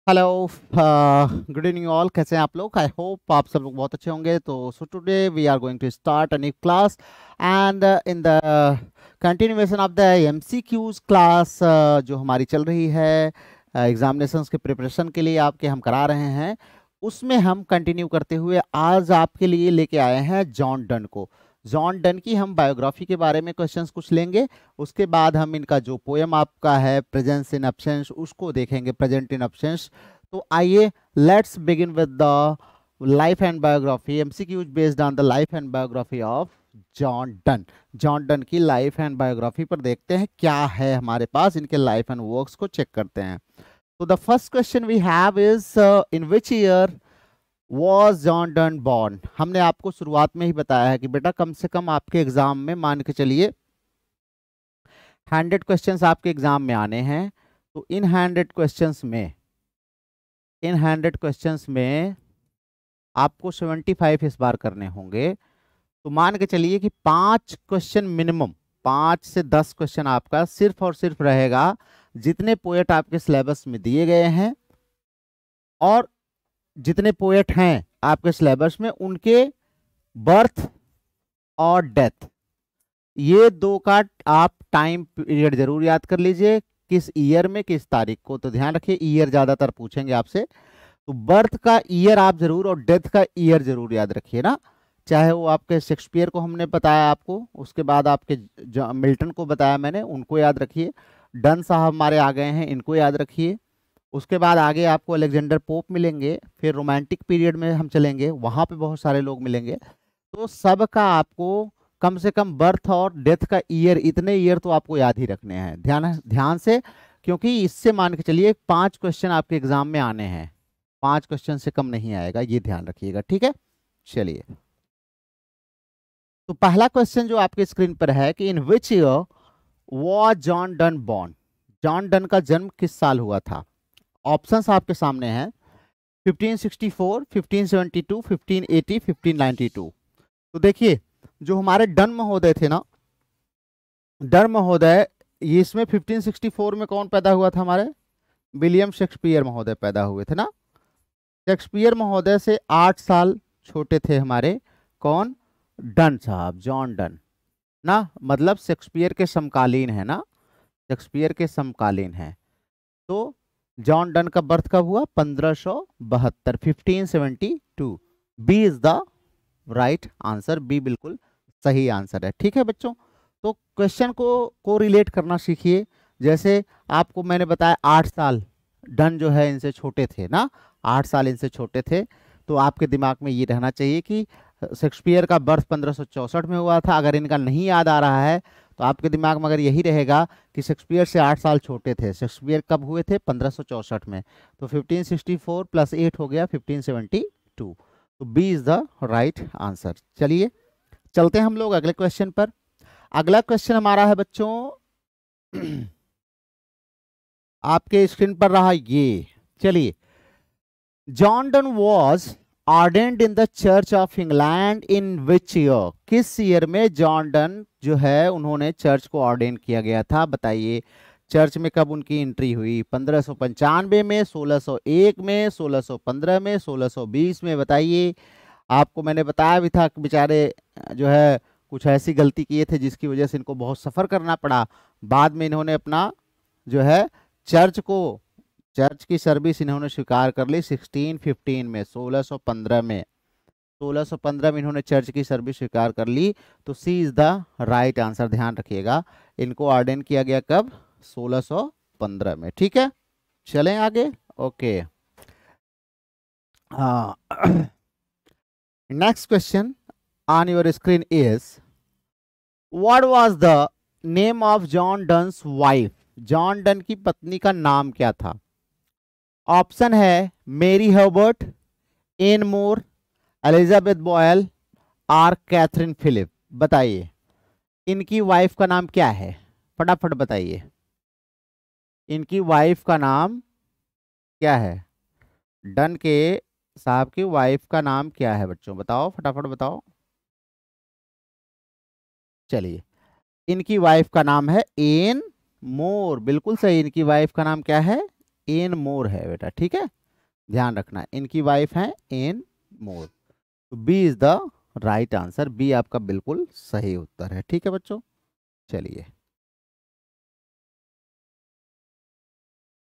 Hello, good evening all. कैसे हैं आप लोग? आई होप आप सब लोग बहुत अच्छे होंगे। तो today we are going to start a new class and in the continuation of the MCQs class जो हमारी चल रही है एग्जामिनेशंस के प्रिपरेशन के लिए आपके हम करा रहे हैं, उसमें हम कंटिन्यू करते हुए आज आपके लिए लेके आए हैं जॉन डन को। जॉन डन की हम बायोग्राफी के बारे में क्वेश्चंस कुछ लेंगे। उसके बाद हम इनका जो पोएम आपका है प्रेजेंस इन एब्सेंस उसको देखेंगे, प्रेजेंट इन एब्सेंस। तो आइए let's begin with the life and biography, MCQs based on the life and biography of John Donne. John Donne की लाइफ एंड बायोग्राफी पर देखते हैं क्या है हमारे पास, इनके लाइफ एंड वर्क्स को चेक करते हैं। तो the first question we have is in which year was John Donne born. हमने आपको शुरुआत में ही बताया है कि बेटा कम से कम आपके एग्जाम में मान के चलिए 100 क्वेश्चंस आपके एग्जाम में आने हैं। तो इन 100 क्वेश्चंस में आपको 75 इस बार करने होंगे। तो मान के चलिए कि 5 क्वेश्चन मिनिमम, 5 से 10 क्वेश्चन आपका सिर्फ और सिर्फ रहेगा जितने पोएट आपके सिलेबस में दिए गए हैं और जितने पोएट हैं आपके सिलेबस में उनके बर्थ और डेथ, ये दो का आप टाइम पीरियड जरूर याद कर लीजिए, किस ईयर में किस तारीख को। तो ध्यान रखिए ईयर ज्यादातर पूछेंगे आपसे, तो बर्थ का ईयर आप जरूर और डेथ का ईयर जरूर याद रखिए ना। चाहे वो आपके शेक्सपियर को हमने बताया आपको, उसके बाद आपके मिल्टन को बताया मैंने, उनको याद रखिए। डन साहब हमारे आ गए हैं, इनको याद रखिए। उसके बाद आगे आपको अलेक्जेंडर पोप मिलेंगे, फिर रोमांटिक पीरियड में हम चलेंगे, वहां पे बहुत सारे लोग मिलेंगे। तो सब का आपको कम से कम बर्थ और डेथ का ईयर, इतने ईयर तो आपको याद ही रखने हैं ध्यान से, क्योंकि इससे मान के चलिए 5 क्वेश्चन आपके एग्जाम में आने हैं, 5 क्वेश्चन से कम नहीं आएगा, ये ध्यान रखिएगा, ठीक है। चलिए, तो पहला क्वेश्चन जो आपके स्क्रीन पर है कि in which year was John Donne born. John Donne का जन्म किस साल हुआ था? ऑप्शंस आपके सामने हैं 1564, 1572, 1580, 1592। तो देखिए जो हमारे डन महोदय थे ना, डन महोदय, ये इसमें 1564 में कौन पैदा हुआ था? हमारे विलियम शेक्सपियर महोदय पैदा हुए थे ना। शेक्सपियर महोदय से 8 साल छोटे थे हमारे कौन? डन साहब, जॉन डन ना, मतलब शेक्सपियर के समकालीन है ना, शेक्सपियर के समकालीन है। तो जॉन डन का बर्थ कब हुआ? 1572, 1572। B is the right answer, B बिल्कुल सही आंसर है, ठीक है बच्चों। तो क्वेश्चन को रिलेट करना सीखिए। जैसे आपको मैंने बताया 8 साल डन जो है इनसे छोटे थे ना, 8 साल इनसे छोटे थे। तो आपके दिमाग में ये रहना चाहिए कि शेक्सपियर का बर्थ 1564 में हुआ था। अगर इनका नहीं याद आ रहा है तो आपके दिमाग में अगर यही रहेगा कि शेक्सपियर से 8 साल छोटे थे, शेक्सपियर कब हुए थे? 1564 में। तो 1564 प्लस 8 हो गया 1572। तो B is the right answer. चलिए चलते हैं हम लोग अगले क्वेश्चन पर। अगला क्वेश्चन हमारा है बच्चों आपके स्क्रीन पर रहा ये। चलिए, John Donne was ordained in the church of England in which year. किस ईयर में जॉन डन जो है उन्होंने चर्च को ऑर्डेन किया गया था? बताइए चर्च में कब उनकी एंट्री हुई? 1595 में, 1601 में, 1615 में, 1620 में? बताइए। आपको मैंने बताया भी था कि बेचारे जो है कुछ ऐसी गलती किए थे जिसकी वजह से इनको बहुत सफ़र करना पड़ा। बाद में इन्होंने अपना जो है चर्च की सर्विस इन्होंने स्वीकार कर ली 1615 में, 1615 में, 1615 में इन्होंने चर्च की सर्विस स्वीकार कर ली। तो C is the right answer. ध्यान रखिएगा इनको ऑर्डेन किया गया कब? 1615 में, ठीक है। चलें आगे। Okay, next question on your screen is what was the name of John Donne's wife. John Donne की पत्नी का नाम क्या था? ऑप्शन है Mary Herbert, Anne More, Elizabeth Boyle और कैथरीन फिलिप। बताइए इनकी वाइफ का नाम क्या है? फटाफट बताइए इनकी वाइफ का नाम क्या है? डन के साहब की वाइफ का नाम क्या है बच्चों? बताओ, फटाफट बताओ। चलिए, इनकी वाइफ का नाम है एन मोर। बिल्कुल सही, इनकी वाइफ का नाम क्या है? एन मोर है बेटा, ठीक है। ध्यान रखना, इनकी वाइफ है एन मोर। तो B is the right answer, B आपका बिल्कुल सही उत्तर है। ठीक है बच्चों, चलिए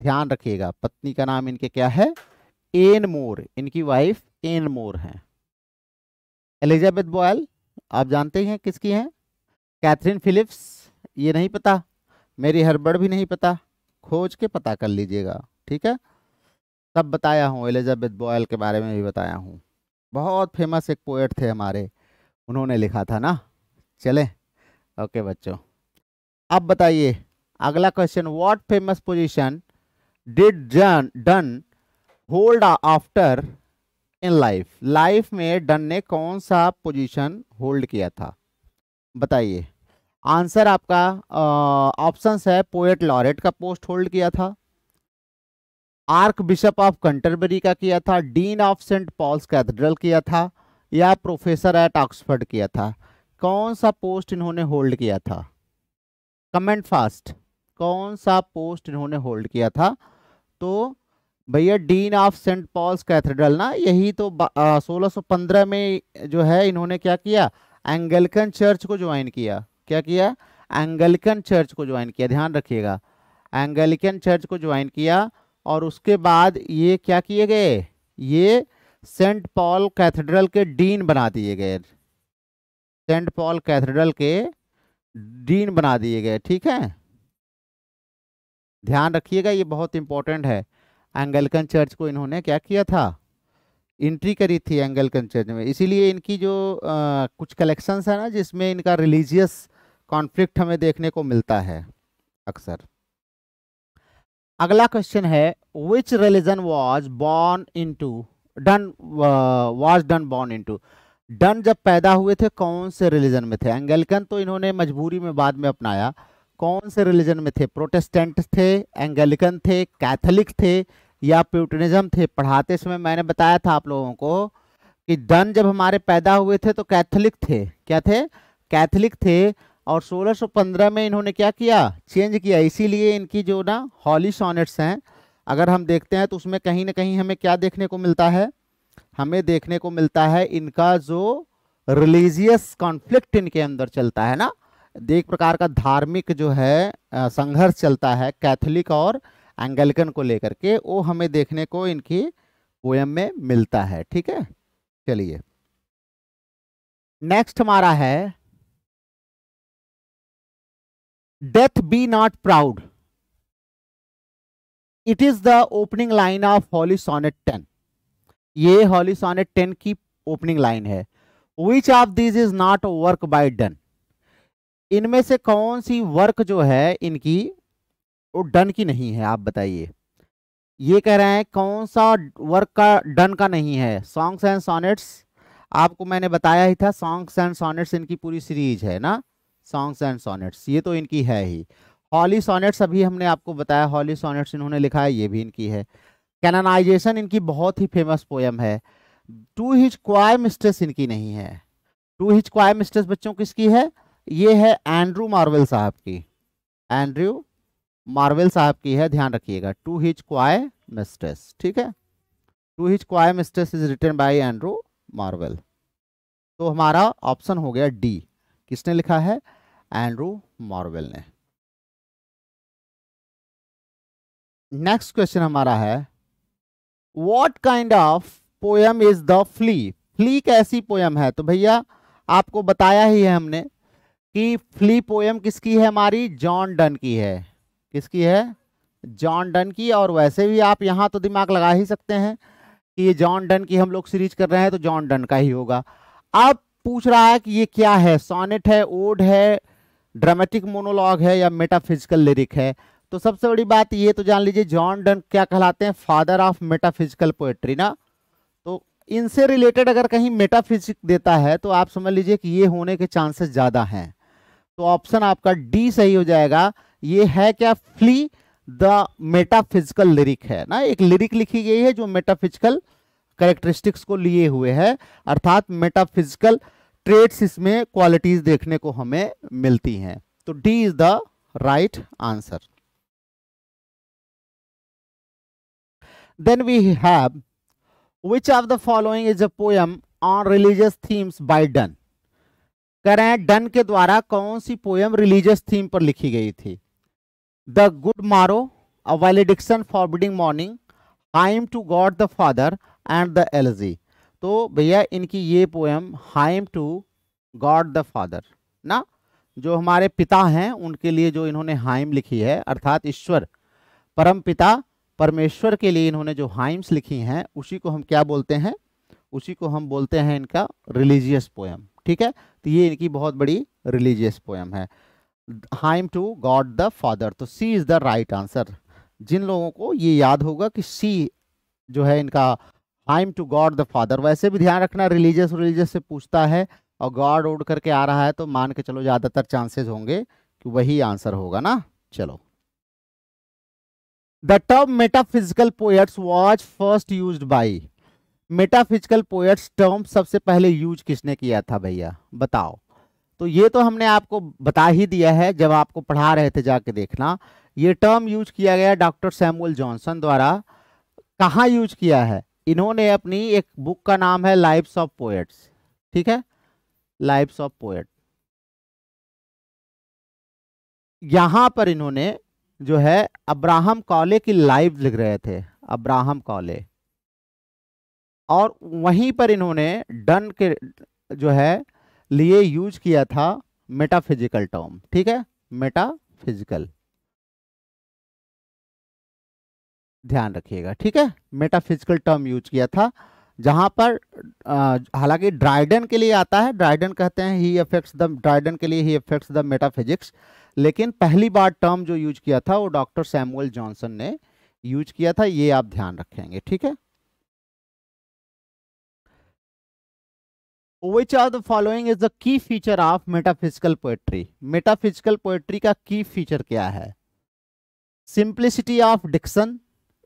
ध्यान रखिएगा, पत्नी का नाम इनके क्या है, एन मोर, इनकी वाइफ एन मोर है। एलिजाबेथ बॉयल आप जानते हैं किसकी है, कैथरीन फिलिप्स, ये नहीं पता, मेरी हर्बर्ट भी नहीं पता, खोज के पता कर लीजिएगा। ठीक है, सब बताया हूँ, एलिजाबेथ बॉयल के बारे में भी बताया हूँ, बहुत फेमस एक पोएट थे हमारे, उन्होंने लिखा था ना। चले, ओके बच्चों, अब बताइए अगला question, what famous position did done hold after in life, life में डन ने कौन सा पोजीशन होल्ड किया था, बताइए। आंसर आपका ऑप्शंस है, पोएट लॉरेट का पोस्ट होल्ड किया था, आर्क बिशप ऑफ कंटरबरी का किया था, dean of Saint Paul's cathedral किया था, या प्रोफेसर एट ऑक्सफोर्ड किया था। कौन सा पोस्ट इन्होंने होल्ड किया था, कमेंट फास्ट, कौन सा पोस्ट इन्होंने होल्ड किया था। तो भैया dean of Saint Paul's cathedral ना, यही तो 1615 में जो है इन्होंने क्या किया, एंगलिकन चर्च को ज्वाइन किया। क्या किया, एंगलिकन चर्च को ज्वाइन किया, ध्यान रखिएगा, एंगलिकन चर्च को ज्वाइन किया। और उसके बाद ये क्या किए गए, ये सेंट पॉल कैथेड्रल के डीन बना दिए गए, सेंट पॉल कैथेड्रल के डीन बना दिए गए। ठीक है, ध्यान रखिएगा, ये बहुत इंपॉर्टेंट है। एंगलिकन चर्च को इन्होंने क्या किया था, एंट्री करी थी एंगलिकन चर्च में, इसीलिए इनकी जो कुछ कलेक्शंस है ना, जिसमें इनका रिलीजियस कॉन्फ्लिक्ट हमें देखने को मिलता है अक्सर। अगला क्वेश्चन है, विच religion was born into done, was done born into, done जब पैदा हुए थे कौन से रिलीजन में थे, एंगलिकन तो इन्होंने मजबूरी में बाद में अपनाया, कौन से रिलीजन में थे, प्रोटेस्टेंट थे, एंगलिकन थे, कैथोलिक थे, या प्यूटनिज्म थे। पढ़ाते समय मैंने बताया था आप लोगों को कि डन जब हमारे पैदा हुए थे तो कैथोलिक थे, क्या थे, कैथोलिक थे, और 1615 में इन्होंने क्या किया, चेंज किया। इसीलिए इनकी जो ना हॉली सॉनेट्स हैं, अगर हम देखते हैं तो उसमें कहीं ना कहीं हमें क्या देखने को मिलता है, हमें देखने को मिलता है इनका जो रिलीजियस कॉन्फ्लिक्ट इनके अंदर चलता है ना, एक प्रकार का धार्मिक जो है संघर्ष चलता है कैथोलिक और एंगलिकन को लेकर के, वो हमें देखने को इनकी पोयम में मिलता है। ठीक है, चलिए नेक्स्ट हमारा है, death be not proud, it is the opening line of holy sonnet 10, ये हॉली सोनेट 10 की ओपनिंग लाइन है। Which of this is not work by Donne, इनमें से कौन सी वर्क जो है इनकी वो डन की नहीं है, आप बताइए। ये कह रहे हैं कौन सा वर्क का डन का नहीं है, सॉन्ग्स एंड सॉनेट्स, आपको मैंने बताया ही था, सॉन्ग्स एंड सॉनेट्स इनकी पूरी सीरीज है ना, सॉन्ग्स एंड सॉनेट्स ये तो इनकी है ही। हॉली सॉनेट्स अभी हमने आपको बताया, हॉली सॉनेट्स इन्होंने लिखा है, ये भी इनकी है। कैननाइजेशन इनकी बहुत ही फेमस पोयम है। टू हिज क्वाय मिस्ट्रेस इनकी नहीं है, टू हिज क्वाय मिस्ट्रेस बच्चों किसकी है, ये है एंड्रू मार्वेल साहब की, एंड्रू मार्वेल साहब की है, ध्यान रखिएगा, टू हिज क्वाय मिस्ट्रेस। ठीक है, to his coy mistress is written by Andrew Marvell. तो हमारा ऑप्शन हो गया डी, किसने लिखा है, एंड्रू मार्वेल ने। नेक्स्ट क्वेश्चन हमारा है, what kind of poem is the flea, flea कैसी पोयम है। तो भैया आपको बताया ही है हमने कि फ्ली पोयम किसकी है, हमारी जॉन डन की है, किसकी है, जॉन डन की। और वैसे भी आप यहाँ तो दिमाग लगा ही सकते हैं कि ये जॉन डन की हम लोग सीरीज कर रहे हैं तो जॉन डन का ही होगा। अब पूछ रहा है कि ये क्या है, सोनेट है, ओड है, ड्रामेटिक मोनोलॉग है, या मेटाफिजिकल लिरिक है। तो सबसे बड़ी बात ये तो जान लीजिए, जॉन डन क्या कहलाते हैं, फादर ऑफ मेटाफिजिकल पोएट्री ना। तो इनसे रिलेटेड अगर कहीं मेटाफिजिक देता है तो आप समझ लीजिए कि ये होने के चांसेस ज्यादा हैं। तो ऑप्शन आपका डी सही हो जाएगा। ये है क्या, फ्ली द मेटाफिजिकल लिरिक है ना, एक लिरिक लिखी गई है जो मेटाफिजिकल कैरेक्टरिस्टिक्स को लिए हुए है, अर्थात मेटाफिजिकल ट्रेट्स इसमें क्वालिटीज देखने को हमें मिलती हैं। तो D is the right answer. Then we have which of the following is a poem on religious themes by Donne. कह रहे हैं डन के द्वारा कौन सी पोएम रिलीजियस थीम पर लिखी गई थी। The good morrow, a valediction forbidding mourning, hymn to God the father and the elegy. तो भैया इनकी ये poem hymn to God the father ना, जो हमारे पिता हैं उनके लिए जो इन्होंने हाइम लिखी है, अर्थात ईश्वर परम पिता परमेश्वर के लिए इन्होंने जो हाइम्स लिखी हैं उसी को हम क्या बोलते हैं, उसी को हम बोलते हैं इनका रिलीजियस पोएम। ठीक है, तो ये इनकी बहुत बड़ी रिलीजियस पोएम है, hymn to God the father. तो C is the right answer. जिन लोगों को ये याद होगा कि सी जो है इनका hymn to God the father, वैसे भी ध्यान रखना रिलीजियस रिलीजियस से पूछता है और गॉड उड़ करके आ रहा है तो मान के चलो ज्यादातर चांसेस होंगे कि वही आंसर होगा ना। चलो, the term metaphysical poets was first used by. Metaphysical poets term सबसे पहले यूज किसने किया था भैया बताओ। तो ये तो हमने आपको बता ही दिया है, जब आपको पढ़ा रहे थे जाके देखना। ये टर्म यूज किया गया डॉक्टर सैमुअल जॉनसन द्वारा। कहाँ यूज किया है, इन्होंने अपनी एक बुक का नाम है लाइव्स ऑफ पोएट्स। ठीक है, लाइव्स ऑफ पोएट, यहां पर इन्होंने जो है अब्राहम कॉले की लाइव लिख रहे थे, अब्राहम कॉले, और वहीं पर इन्होंने डन के जो है लिए यूज किया था मेटाफिजिकल टर्म। ठीक है, मेटाफिजिकल, ध्यान रखिएगा। ठीक है, मेटाफिजिकल टर्म यूज किया था, जहां पर हालांकि ड्राइडन के लिए आता है, ड्राइडन कहते हैं ही अफेक्ट्स द, ड्राइडन के लिए ही अफेक्ट्स द मेटाफिजिक्स, लेकिन पहली बार टर्म जो यूज किया था वो डॉक्टर सैमुअल जॉनसन ने यूज किया था, ये आप ध्यान रखेंगे। ठीक है, Which of the following is the key feature of metaphysical poetry? Metaphysical poetry का की फीचर क्या है? सिंप्लिसिटी ऑफ डिक्शन,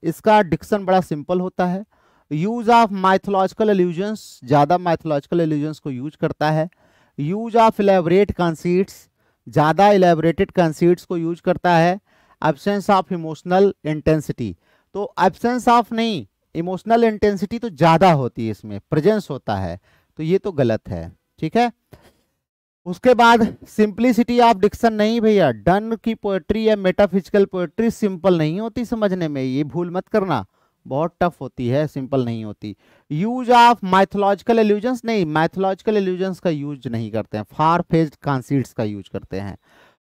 इसका डिक्शन बड़ा सिंपल होता है। यूज ऑफ माइथोलॉजिकल एल्यूजन्स, ज्यादा माइथोलॉजिकल एल्यूजन्स को यूज करता है। यूज ऑफ इलेबोरेट कंसीट्स, ज्यादा इलेबोरेटेड कंसीट्स को यूज करता है। एब्सेंस ऑफ इमोशनल इंटेंसिटी, तो एब्सेंस ऑफ नहीं, इमोशनल इंटेंसिटी तो ज्यादा होती है इसमें, प्रेजेंस होता है, तो ये तो गलत है। ठीक है, उसके बाद सिंपलिसिटी ऑफ डिक्शन नहीं भैया, डन की पोएट्री या मेटाफिजिकल पोएट्री सिंपल नहीं होती समझने में, ये भूल मत करना, बहुत टफ होती है, सिंपल नहीं होती। यूज ऑफ माइथोलॉजिकल एल्यूजन्स नहीं, माइथोलॉजिकल एल्यूजन्स का यूज नहीं करते हैं, फार फेज्ड कॉन्सीट्स का यूज करते हैं।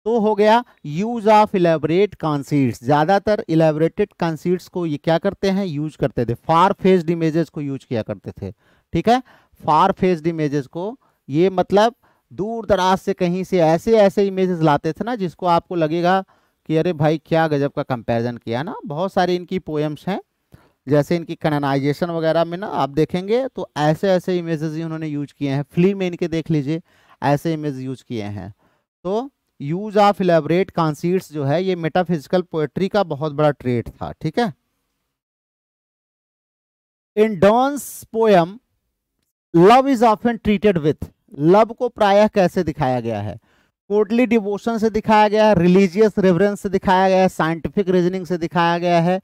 तो हो गया यूज ऑफ इलेबोरेट कॉन्सीट्स, ज्यादातर इलेबोरेटेड कॉन्सीट्स को ये क्या करते हैं, यूज करते थे, फार फेज्ड इमेजेस को यूज किया करते थे। ठीक है, फार फेज्ड इमेजेस को, ये मतलब दूर दराज से कहीं से ऐसे ऐसे इमेजेस लाते थे ना जिसको आपको लगेगा कि अरे भाई क्या गजब का कंपैरिजन किया ना। बहुत सारी इनकी पोएम्स हैं, जैसे इनकी कैनोनाइजेशन वगैरह में ना आप देखेंगे तो ऐसे ऐसे इमेजेस ही उन्होंने यूज किए हैं, फिल्म में इनके देख लीजिए ऐसे इमेज यूज किए हैं। तो यूज ऑफ इलेबोरेट कॉन्सीट्स जो है ये मेटाफिजिकल पोएट्री का बहुत बड़ा ट्रेट था। ठीक है, in Donne's poem love is often treated with, love को प्रायः कैसे दिखाया गया है, कोर्टली डिवोशन से दिखाया गया है, रिलीजियस रेवरेंस से दिखाया गया है, साइंटिफिक रीजनिंग से दिखाया गया है,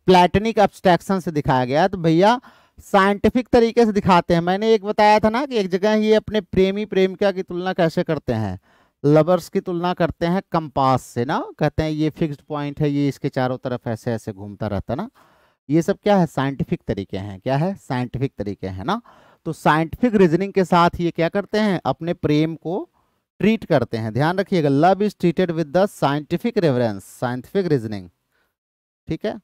प्लेटनिक एब्स्ट्रैक्शन से दिखाया गया है। तो भैया साइंटिफिक तरीके से दिखाते हैं। मैंने एक बताया था ना कि एक जगह ये अपने प्रेमी प्रेमिका की तुलना कैसे करते हैं, लवर्स की तुलना करते हैं कंपास से ना, कहते हैं ये फिक्स्ड पॉइंट है, ये इसके चारों तरफ ऐसे ऐसे घूमता रहता ना। ये सब क्या है, साइंटिफिक तरीके हैं, क्या है, साइंटिफिक तरीके हैं ना। तो साइंटिफिक रीजनिंग के साथ ये क्या करते हैं, अपने प्रेम को ट्रीट करते हैं। ध्यान रखिएगा, love is treated with the scientific reference, scientific reasoning. ठीक है,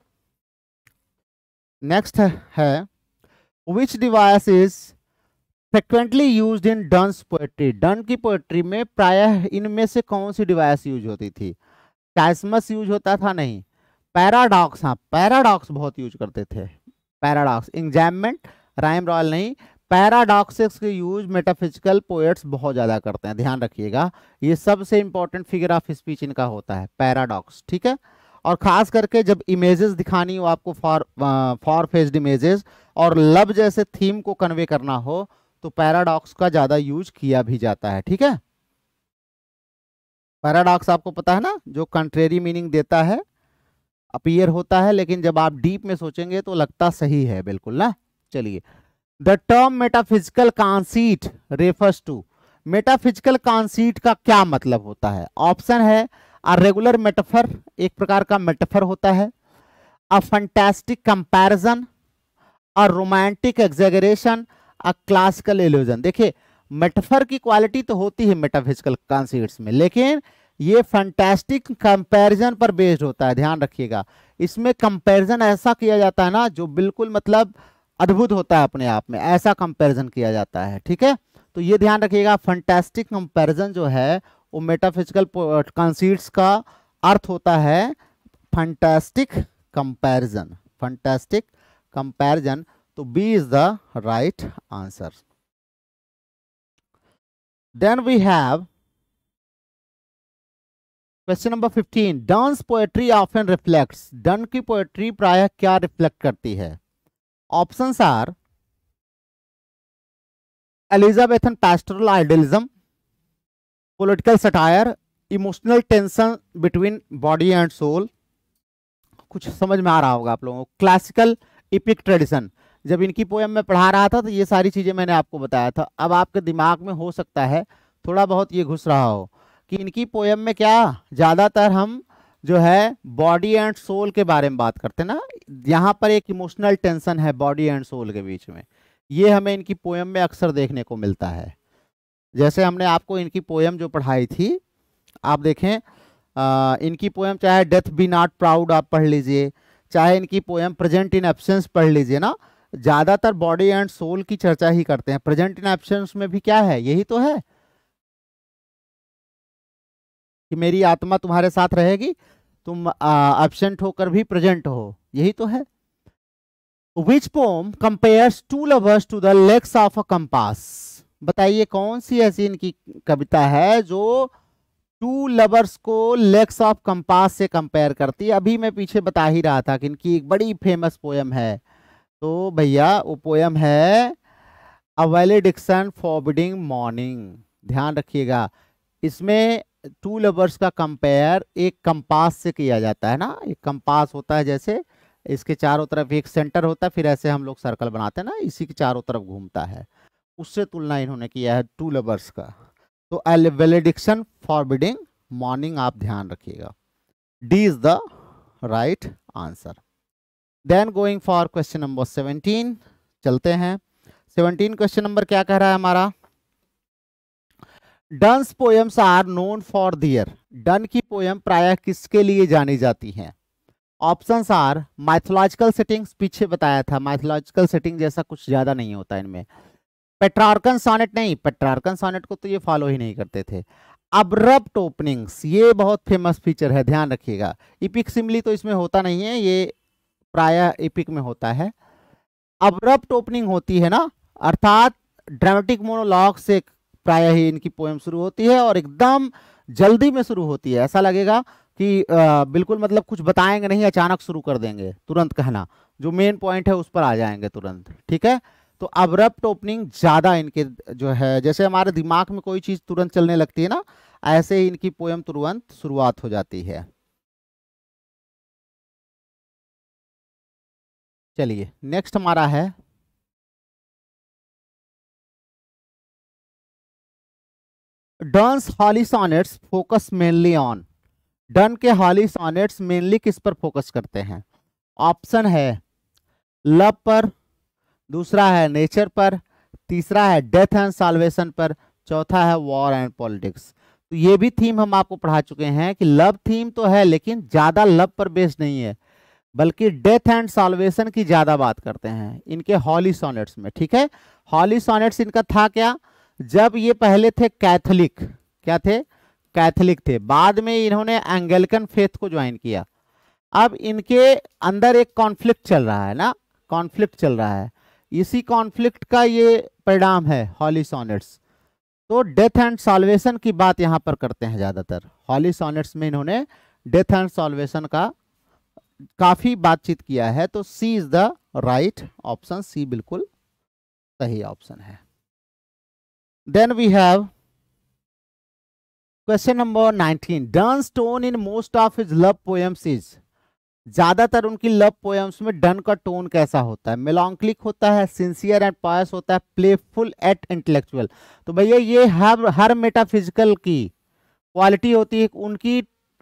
नेक्स्ट है which device is frequently used in Donne's poetry, Donne की पोएट्री में प्रायः इनमें से कौन सी डिवाइस यूज होती थी। कैसमस यूज होता था, नहीं। पैराडॉक्स, हाँ पैराडॉक्स बहुत यूज करते थे, पैराडॉक्स। एग्जाममेंट, राइम रॉयल नहीं, पैराडॉक्सिस के यूज मेटाफिजिकल पोएट्स बहुत ज्यादा करते हैं, ध्यान रखिएगा। ये सबसे इंपॉर्टेंट फिगर ऑफ स्पीच इनका होता है, पैराडॉक्स। ठीक है, और खास करके जब इमेजेस दिखानी हो आपको, फॉर फेज्ड इमेजेस, और लव जैसे थीम को कन्वे करना हो तो पैराडॉक्स का ज्यादा यूज किया भी जाता है। ठीक है, पैराडॉक्स आपको पता है ना, जो कंट्रेरी मीनिंग देता है, अपीयर होता है, लेकिन जब आप डीप में सोचेंगे तो लगता सही है बिल्कुल ना। चलिए, the term metaphysical conceit refers to, metaphysical conceit का क्या मतलब होता है? ऑप्शन है अ रेगुलर मेटाफर, एक प्रकार का मेटाफर होता है, a fantastic comparison, a romantic exaggeration, a classical illusion. देखिए, मेटाफर की क्वालिटी तो होती है मेटाफिजिकल कॉन्सेप्ट्स में, लेकिन ये फैंटास्टिक कंपैरिजन पर बेस्ड होता है, ध्यान रखिएगा। इसमें कंपैरिजन ऐसा किया जाता है ना जो बिल्कुल मतलब अद्भुत होता है अपने आप में, ऐसा कंपैरिजन किया जाता है, ठीक है। तो ये ध्यान रखिएगा, फैंटास्टिक कंपैरिजन जो है वो मेटाफिजिकल कॉन्सेप्ट्स का अर्थ होता है फैंटास्टिक कंपैरिजन, फैंटास्टिक कंपैरिजन। तो B is the right answer. Then we have question number 15, Donne's poetry often reflects, Donne की पोएट्री प्रायः क्या रिफ्लेक्ट करती है? Options are Elizabethan pastoral idealism, political satire, emotional tension between body and soul, कुछ समझ में आ रहा होगा आप लोगों को, क्लासिकल इपिक ट्रेडिशन। जब इनकी पोएम में पढ़ा रहा था तो ये सारी चीजें मैंने आपको बताया था। अब आपके दिमाग में हो सकता है थोड़ा बहुत ये घुस रहा हो कि इनकी पोएम में क्या ज्यादातर हम जो है बॉडी एंड सोल के बारे में बात करते हैं ना, यहाँ पर एक इमोशनल टेंशन है बॉडी एंड सोल के बीच में, ये हमें इनकी पोएम में अक्सर देखने को मिलता है। जैसे हमने आपको इनकी पोएम जो पढ़ाई थी, आप देखें इनकी पोएम चाहे डेथ बी नॉट प्राउड आप पढ़ लीजिए, चाहे इनकी पोएम प्रेजेंट इन एब्सेंस पढ़ लीजिए ना, ज्यादातर बॉडी एंड सोल की चर्चा ही करते हैं। प्रेजेंट इन एब्सेंस में भी क्या है, यही तो है कि मेरी आत्मा तुम्हारे साथ रहेगी, तुम एब्सेंट होकर भी प्रेजेंट हो, यही तो है। Which poem compares two lovers to the legs of a compass, बताइए कौन सी ऐसी इनकी कविता है जो टू लवर्स को लेग्स ऑफ कंपास से कंपेयर करती है? अभी मैं पीछे बता ही रहा था कि इनकी एक बड़ी फेमस पोयम है, तो भैया वो पोयम है अ वैलेडिक्शन फॉरबिडिंग मॉर्निंग। ध्यान रखिएगा, इसमें टू लवर्स का कंपेयर एक कंपास से किया जाता है ना, एक कंपास होता है जैसे, इसके चारों तरफ एक सेंटर होता है, फिर ऐसे हम लोग सर्कल बनाते हैं ना, इसी के चारों तरफ घूमता है, उससे तुलना इन्होंने किया है टू लवर्स का। तो वैलेडिक्शन फॉरबिडिंग मॉर्निंग आप ध्यान रखिएगा, D is the right answer. Then going for question number 17, चलते हैं। 17 क्वेश्चन नंबर क्या कह रहा है हमारा? Donne's poems are known for their, Donne की पोएम प्रायः किसके लिए जानी जाती हैं? ऑप्शंस आर माइथोलॉजिकल सेटिंग्स, पीछे बताया था माइथोलॉजिकल सेटिंग जैसा कुछ ज्यादा नहीं होता इनमें। पेट्रार्कन सोनेट, नहीं पेट्रार्कन सोनेट को तो ये फॉलो ही नहीं करते थे। अब्रप्ट ओपनिंग्स, ये बहुत फेमस फीचर है, ध्यान रखिएगा। इपिक सिमली तो इसमें होता नहीं है, ये प्रायः इपिक में होता है। अब्रप्ट ओपनिंग होती है ना, अर्थात ड्रामेटिक मोनोलॉग से प्रायः ही इनकी पोएम शुरू होती है और एकदम जल्दी में शुरू होती है, ऐसा लगेगा कि बिल्कुल मतलब कुछ बताएंगे नहीं, अचानक शुरू कर देंगे, तुरंत कहना जो मेन पॉइंट है उस पर आ जाएंगे तुरंत, ठीक है। तो अब्रप्ट ओपनिंग ज्यादा इनके जो है, जैसे हमारे दिमाग में कोई चीज तुरंत चलने लगती है ना, ऐसे ही इनकी पोएम तुरंत शुरुआत हो जाती है। चलिए नेक्स्ट हमारा है Donne's holy sonnets focus mainly on, Donne के हॉली सॉनेट्स मेनली किस पर फोकस करते हैं? ऑप्शन है लव पर, दूसरा है नेचर पर, तीसरा है डेथ एंड साल्वेशन पर, चौथा है वॉर एंड पॉलिटिक्स। तो ये भी थीम हम आपको पढ़ा चुके हैं कि लव थीम तो है लेकिन ज्यादा लव पर बेस्ड नहीं है, बल्कि डेथ एंड साल्वेशन की ज्यादा बात करते हैं इनके हॉली सॉनेट्स में, ठीक है। हॉली सॉनेट्स इनका था क्या, जब ये पहले थे कैथोलिक, क्या थे, कैथोलिक थे, बाद में इन्होंने एंगलिकन फेथ को ज्वाइन किया। अब इनके अंदर एक कॉन्फ्लिक्ट चल रहा है ना, कॉन्फ्लिक्ट चल रहा है, इसी कॉन्फ्लिक्ट का ये परिणाम है हॉली सॉनेट्स। तो डेथ एंड सॉल्वेशन की बात यहां पर करते हैं ज्यादातर, हॉली सॉनेट्स में इन्होंने डेथ एंड सॉल्वेशन का काफी बातचीत किया है। तो C is the right option, C बिल्कुल सही ऑप्शन है। Then we have question number 19, Donne's tone in most of his love poems is, ज्यादातर उनकी लव पोएम्स में डन का टोन कैसा होता है? मेलांकलिक होता है, सिंसियर एंड पायस होता है, प्लेफुल एट इंटेलेक्चुअल। तो भैया ये हर मेटाफिजिकल की क्वालिटी होती है,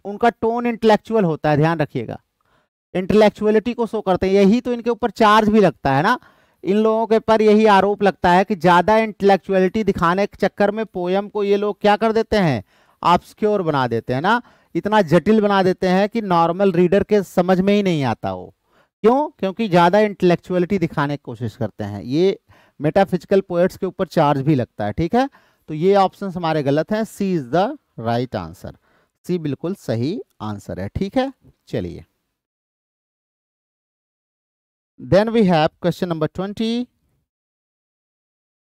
उनका टोन इंटेलेक्चुअल होता है, ध्यान रखिएगा। इंटेलेक्चुअलिटी को शो करते हैं, यही तो इनके ऊपर चार्ज भी लगता है ना, इन लोगों के ऊपर यही आरोप लगता है कि ज्यादा इंटेलेक्चुअलिटी दिखाने के चक्कर में पोयम को ये लोग क्या कर देते हैं, ऑब्स्क्योर बना देते हैं ना, इतना जटिल बना देते हैं कि नॉर्मल रीडर के समझ में ही नहीं आता वो। क्यों? क्योंकि ज्यादा इंटेलेक्चुअलिटी दिखाने की कोशिश करते हैं, ये मेटाफिजिकल पोएट्स के ऊपर चार्ज भी लगता है। ठीक है, तो ये ऑप्शन हमारे गलत हैं, C is the right answer, C बिल्कुल सही आंसर है। ठीक है, चलिए then we have question number 20।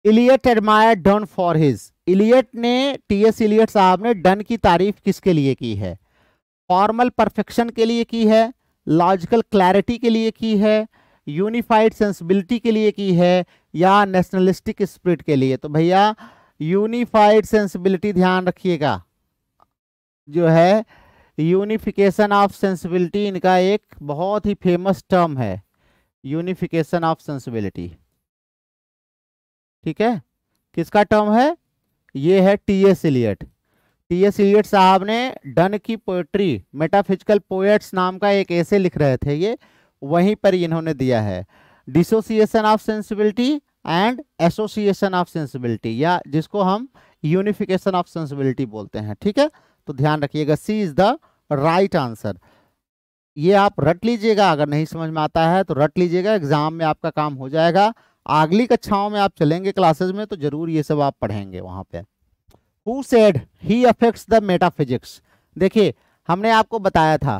Eliot admired Donne for his, Eliot ने, टीएस इलियट साहब ने डन की तारीफ किसके लिए की है? फॉर्मल परफेक्शन के लिए की है, लॉजिकल क्लैरिटी के लिए की है, यूनिफाइड सेंसिबिलिटी के लिए की है, या नेशनलिस्टिक स्पिरिट के लिए? तो भैया यूनिफाइड सेंसिबिलिटी, ध्यान रखिएगा, जो है यूनिफिकेशन ऑफ सेंसिबिलिटी, इनका एक बहुत ही फेमस टर्म है, यूनिफिकेशन ऑफ सेंसिबिलिटी। ठीक है, किसका टर्म है? ये है टीएस इलियट। टीएस इलियट साहब ने डन की पोएट्री, मेटाफिजिकल पोएट्स नाम का एक ऐसे लिख रहे थे, ये वहीं पर इन्होंने दिया है, dissociation of sensibility and association of sensibility, या जिसको हम यूनिफिकेशन ऑफ सेंसिबिलिटी बोलते हैं। ठीक है, तो ध्यान रखिएगा, C is the right answer. ये आप रट लीजिएगा, अगर नहीं समझ में आता है तो रट लीजिएगा, एग्जाम में आपका काम हो जाएगा। अगली कक्षाओं में आप चलेंगे क्लासेस में तो जरूर ये सब आप पढ़ेंगे वहां पे। Who said he affects the metaphysics? देखिए, हमने आपको बताया था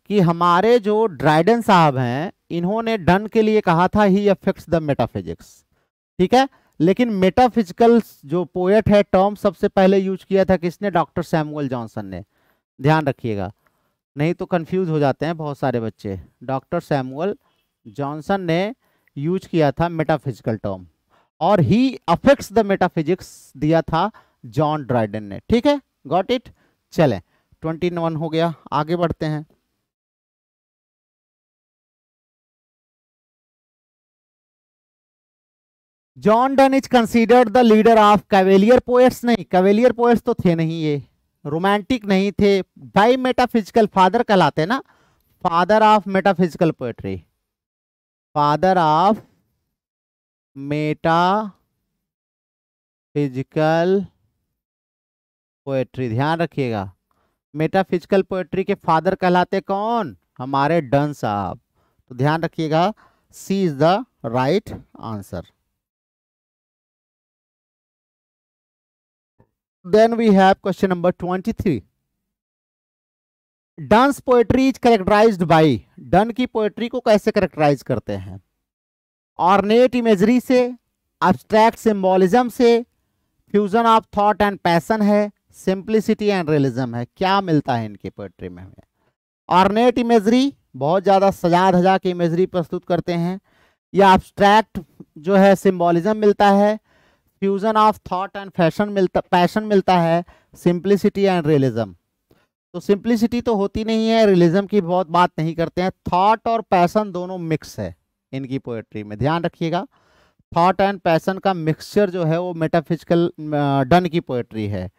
कि हमारे जो ड्राइडन साहब हैं, इन्होंने डन के लिए कहा था he affects the metaphysics। ठीक है, लेकिन मेटाफिजिकल जो पोएट है टर्म सबसे पहले यूज किया था किसने? डॉक्टर सैमुअल जॉनसन ने, ध्यान रखिएगा, नहीं तो कंफ्यूज हो जाते हैं बहुत सारे बच्चे। डॉक्टर सैमुअल जॉनसन ने यूज किया था मेटाफिजिकल टर्म, और ही अफेक्ट्स द मेटाफिजिक्स दिया था जॉन ड्राइडन ने। ठीक है, गॉट इट। चलें, 21 हो गया, आगे बढ़ते हैं। John Donne is considered the leader of cavalier poets. नहीं, कैवेलियर पोएट्स तो थे नहीं, ये रोमांटिक नहीं थे भाई, मेटाफिजिकल फादर कहलाते ना, father of metaphysical poetry, father of metaphysical poetry, ध्यान रखिएगा, मेटाफिजिकल पोएट्री के फादर कहलाते कौन? हमारे डन साहब। तो ध्यान रखिएगा, C is the right answer. Then we have question number 23। Donne's poetry is characterised by, Donne की पोएट्री को कैसे कैरेक्टराइज करते हैं? ऑर्नेट इमेजरी से, एब्स्ट्रैक्ट सिंबोलिज्म से, fusion of thought and passion है, सिंप्लिसिटी एंड रियलिज्म है। क्या मिलता है इनकी पोएट्री में हमें? ऑर्नेट इमेजरी, बहुत ज्यादा सजा धजा के इमेजरी प्रस्तुत करते हैं, या एब्स्ट्रैक्ट जो है सिंबोलिज्म मिलता है, fusion of thought and passion मिलता है, सिंप्लिसिटी एंड रियलिज्म। तो सिंप्लिसिटी तो होती नहीं है, रियलिज्म की बहुत बात नहीं करते हैं, थॉट और पैशन दोनों मिक्स है इनकी पोएट्री में, ध्यान रखिएगा, थॉट एंड पैशन का मिक्सचर जो है वो मेटाफिजिकल डन की पोएट्री है।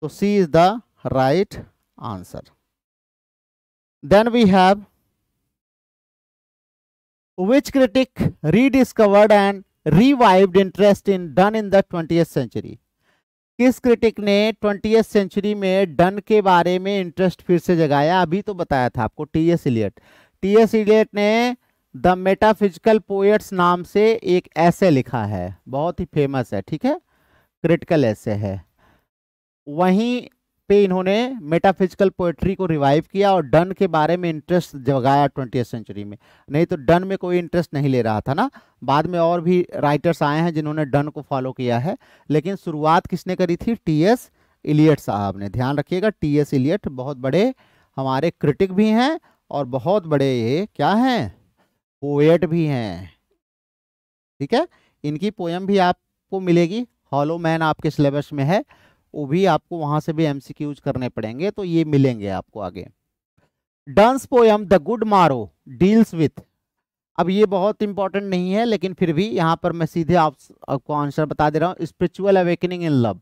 तो C is the right answer. Then we have which critic rediscovered and revived interest in Donne in the 20th century? किस क्रिटिक ने 20th सेंचुरी में डन के बारे में इंटरेस्ट फिर से जगाया? अभी तो बताया था आपको, टीएस इलियट। टीएस इलियट ने द मेटाफिजिकल पोएट्स नाम से एक ऐसे लिखा है, बहुत ही फेमस है, ठीक है, क्रिटिकल ऐसे है, वहीं पे इन्होंने मेटाफिजिकल पोएट्री को रिवाइव किया और डन के बारे में इंटरेस्ट जगाया 20th सेंचुरी में। नहीं तो डन में कोई इंटरेस्ट नहीं ले रहा था ना, बाद में और भी राइटर्स आए हैं जिन्होंने डन को फॉलो किया है, लेकिन शुरुआत किसने करी थी? टीएस इलियट साहब ने। ध्यान रखिएगा, टीएस इलियट बहुत बड़े हमारे क्रिटिक भी हैं और बहुत बड़े ये क्या हैं? पोएट भी हैं। ठीक है, इनकी पोयम भी आपको मिलेगी, हॉलो मैन आपके सिलेबस में है, वो भी आपको वहां से भी एमसीक्यूज करने पड़ेंगे, तो ये मिलेंगे आपको आगे। डन्स पोयम द गुड मारो डील्स विथ, अब ये बहुत इंपॉर्टेंट नहीं है लेकिन फिर भी यहाँ पर मैं सीधे आपको आंसर बता दे रहा हूँ, spiritual awakening in love.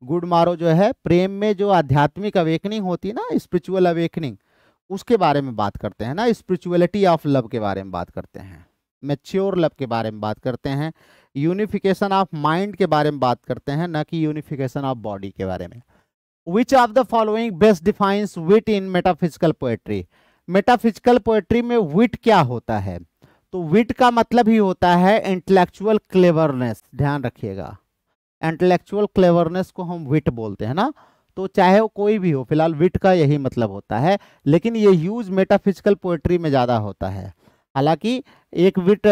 Good मारो जो है प्रेम में जो आध्यात्मिक अवेकनिंग होती है ना, स्पिरिचुअल अवेकनिंग, उसके बारे में बात करते हैं ना, स्पिरिचुअलिटी ऑफ लव के बारे में बात करते हैं, मैच्योर लव के बारे में बात करते हैं, यूनिफिकेशन ऑफ माइंड के बारे में बात करते हैं, ना कि यूनिफिकेशन ऑफ बॉडी के बारे में। Which of the following best defines wit in metaphysical poetry, metaphysical poetry में विट क्या होता है, तो विट का मतलब ही होता है इंटेलेक्चुअल क्लेवरनेस, ध्यान रखिएगा, इंटेलेक्चुअल क्लेवरनेस को हम विट बोलते हैं ना, तो चाहे वो कोई भी हो, फिलहाल विट का यही मतलब होता है, लेकिन ये यूज मेटाफिजिकल पोएट्री में ज़्यादा होता है। हालांकि एक विट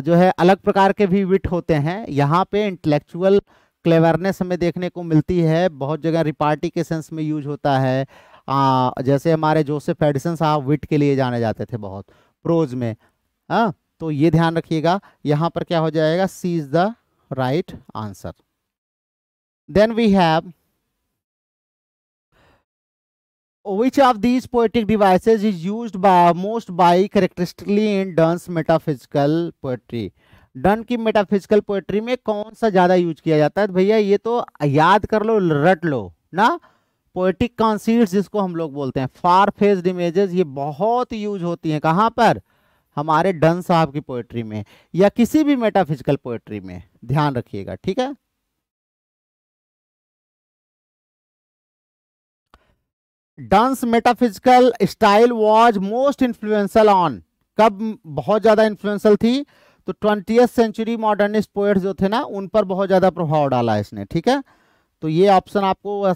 जो है अलग प्रकार के भी विट होते हैं, यहाँ पे इंटेलेक्चुअल क्लेवरनेस हमें देखने को मिलती है, बहुत जगह रिपार्टी के सेंस में यूज होता है, जैसे हमारे जोसेफ एडिसन साहब विट के लिए जाने जाते थे बहुत प्रोज में। हाँ, तो ये ध्यान रखिएगा, यहाँ पर क्या हो जाएगा, C is the right answer. Then we have which of these poetic devices is used by most by characteristically in Donne's metaphysical poetry, done की मेटाफिजिकल पोएट्री में कौन सा ज्यादा यूज किया जाता है, भैया ये तो याद कर लो, रट लो ना, पोएटिक कॉन्सीट्स जिसको हम लोग बोलते हैं, फार फेज्ड इमेजेस, ये बहुत यूज होती हैं कहाँ पर, हमारे डन साहब की पोएट्री में या किसी भी मेटाफिजिकल पोएट्री में, ध्यान रखिएगा, ठीक है। Donne's metaphysical style was most influential on, कब बहुत ज्यादा इन्फ्लुएंशियल थी, तो 20th सेंचुरी मॉडर्निस्ट पोएट्स जो थे ना, उन पर बहुत ज्यादा प्रभाव डाला इसने, ठीक है। तो ये ऑप्शन आपको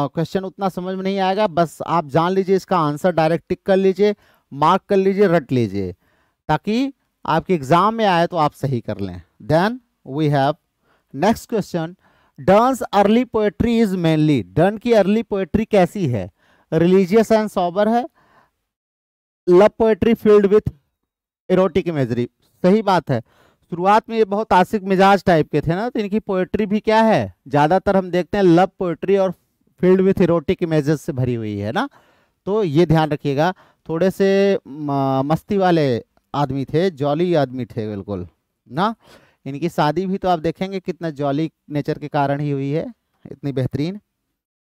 क्वेश्चन उतना समझ में नहीं आएगा, बस आप जान लीजिए इसका आंसर, डायरेक्ट टिक कर लीजिए, मार्क कर लीजिए, रट लीजिए, ताकि आपके एग्जाम में आए तो आप सही कर लें। Then we have next question, Donne's early poetry is mainly, Donne की अर्ली पोएट्री कैसी है, रिलीजियस एंड सॉबर है, love poetry filled with erotic imagery, सही बात है, शुरुआत में ये बहुत आशिक मिजाज टाइप के थे ना, तो इनकी पोएट्री भी क्या है, ज्यादातर हम देखते हैं लव पोएट्री और फील्ड विथ इरोटिक इमेजेस से भरी हुई है ना, तो ये ध्यान रखिएगा, थोड़े से मस्ती वाले आदमी थे, जॉली आदमी थे बिल्कुल ना, इनकी शादी भी तो आप देखेंगे कितना जॉली नेचर के कारण ही हुई है, इतनी बेहतरीन।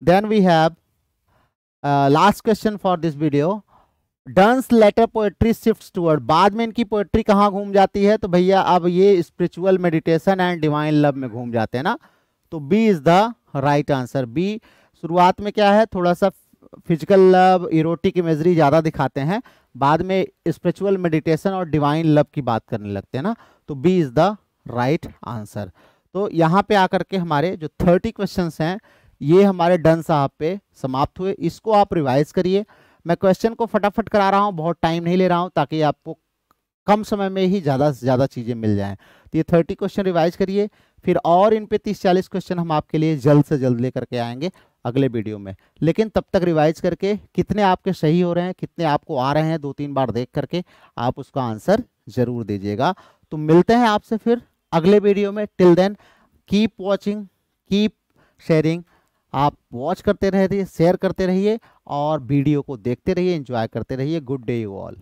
Then we have last question for this video, Donne's later poetry shifts toward, बाद में इनकी पोएट्री कहाँ घूम जाती है, तो भैया अब ये spiritual meditation and divine love में घूम जाते हैं ना, तो B is the right answer. B, शुरुआत में क्या है, थोड़ा सा फिजिकल लव इरोटिक इमेजरी ज़्यादा दिखाते हैं, बाद में स्पिरिचुअल मेडिटेशन और डिवाइन लव की बात करने लगते हैं ना, तो B is the right answer. तो यहाँ पे आकर के हमारे जो 30 क्वेश्चंस हैं ये हमारे डन साहब पे समाप्त हुए, इसको आप रिवाइज करिए, मैं क्वेश्चन को फटाफट करा रहा हूँ, बहुत टाइम नहीं ले रहा हूँ, ताकि आपको कम समय में ही ज़्यादा से ज़्यादा चीज़ें मिल जाएं। तो ये 30 क्वेश्चन रिवाइज करिए, फिर और इन पे 30-40 क्वेश्चन हम आपके लिए जल्द से जल्द लेकर के आएंगे अगले वीडियो में, लेकिन तब तक रिवाइज करके कितने आपके सही हो रहे हैं, कितने आपको आ रहे हैं, 2-3 बार देख करके आप उसका आंसर जरूर दीजिएगा। तो मिलते हैं आपसे फिर अगले वीडियो में, till then keep watching, keep sharing, आप वॉच करते रहिए, शेयर करते रहिए और वीडियो को देखते रहिए, एंजॉय करते रहिए। Good day you all.